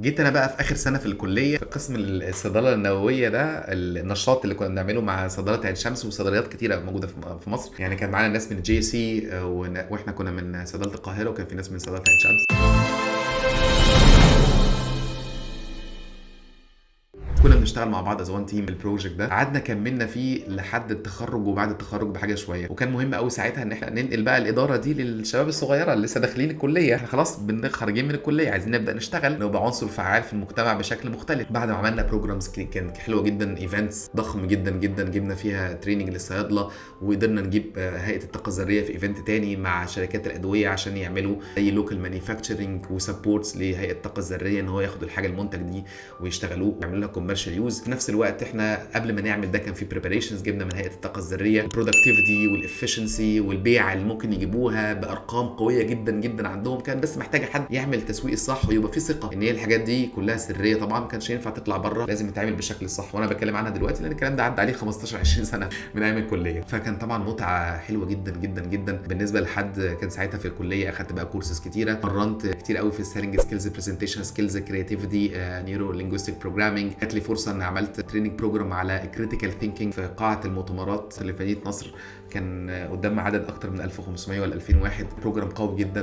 جيت انا بقى في اخر سنه في الكليه في قسم الصيدله النوويه ده، النشاط اللي كنا بنعمله مع صيدله عين شمس وصيدليات كتيره موجوده في مصر. يعني كان معانا ناس من جي سي، واحنا كنا من صيدله القاهره، وكان في ناس من صيدله عين شمس. كنا بنشتغل مع بعض از وان تيم. البروجكت ده قعدنا كملنا فيه لحد التخرج، وبعد التخرج بحاجه شويه. وكان مهم قوي ساعتها ان احنا ننقل بقى الاداره دي للشباب الصغيره اللي لسه داخلين الكليه. احنا خلاص خارجين من الكليه، عايزين نبدا نشتغل، نبقى عنصر فعال في المجتمع بشكل مختلف. بعد ما عملنا بروجرامز كانت حلوه جدا، ايفنتس ضخم جدا جدا، جبنا فيها تريننج للصيادله، وقدرنا نجيب هيئه الطاقه الذريه في ايفنت تاني مع شركات الادويه عشان يعملوا اي لوكال مانيفاكتشرنج وسبورتس لهيئه الطاقه الذريه ان هو ياخدوا الحاجه المنتج دي ويشتغلوه ويعملوا لها كوميرشال يوز. في نفس الوقت احنا قبل ما نعمل ده كان في بريباريشنز، جبنا من هيئه الطاقه الذريه البرودكتيفيتي والافشنسي والبيع اللي ممكن يجيبوها بارقام قويه جدا جدا عندهم، كان بس محتاجه حد يعمل تسويق الصح ويبقى في ثقه ان هي الحاجات دي كلها سريه. طبعا ما كانش ينفع تطلع بره، لازم يتعمل بالشكل الصح. وانا بتكلم عنها دلوقتي لان الكلام ده عدى عليه 15 20 سنه من ايام الكليه. فكان طبعا متعه حلوه جدا جدا جدا بالنسبه لحد كان ساعتها في الكليه. اخدت بقى كورسز كتيره، مرنت كتير قوي في السيلينج سكيلز، برزنتيشن سكيلز، كرياتيفيتي، نيورو لينجويستيك بروجرامينج. جات لي فرصه ان عملت تريننج بروجرام على كريتيكال ثينكينج في قاعه المؤتمرات اللي في مدينه نصر. كان قدام عدد اكتر من 1500 ولا 2000 واحد. بروجرام قوي جدا،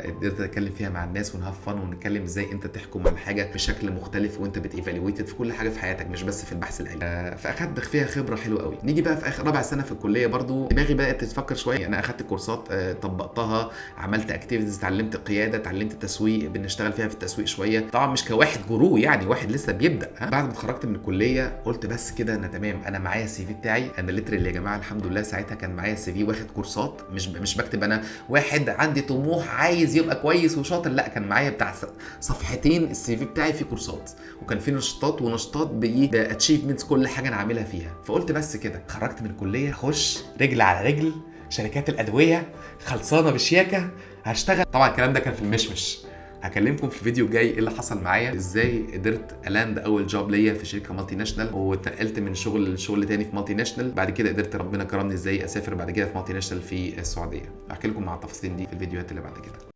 قدرت اتكلم فيها مع الناس ونهاف فن ونتكلم ازاي انت تحكم على حاجه بشكل مختلف وانت بتيفالويتد في كل حاجه في حياتك، مش بس في البحث العلمي. فاخدت فيها خبره حلوه قوي. نيجي بقى في اخر رابع سنه في الكليه، برضو دماغي بدات تفكر شويه. انا اخدت كورسات، طبقتها، عملت اكتيفيتيز، اتعلمت قياده، اتعلمت تسويق، بنشتغل فيها في التسويق شويه. طبعا مش كواحد جرو، يعني واحد لسه بيبدا. بعد ما اتخرجت من الكليه قلت بس كده انا تمام، انا معايا السي في بتاعي. انا ليترالي يا جماعه الحمد لله ساعتها كان معايا السي في واخد كورسات، مش بكتب انا واحد عندي طموح عايز يبقى كويس وشاطر، لا، كان معايا بتاع صفحتين السي في بتاعي فيه كورسات، وكان فيه نشاطات ونشاطات باتشيفمنتس كل حاجه انا عاملها فيها. فقلت بس كده خرجت من الكليه اخش رجل على رجل شركات الادويه، خلصانه بشياكه، هشتغل. طبعا الكلام ده كان في المشمش. هكلمكم في الفيديو الجاي ايه اللي حصل معايا، ازاي قدرت الاند اول جوب ليا في شركه مالتي ناشونال، واتنقلت من شغل لشغل تاني في مالتي ناشونال. بعد كده قدرت ربنا كرمني ازاي اسافر بعد كده في مالتي ناشونال في السعوديه. هحكي لكم مع التفاصيل دي في الفيديوهات اللي بعد كده.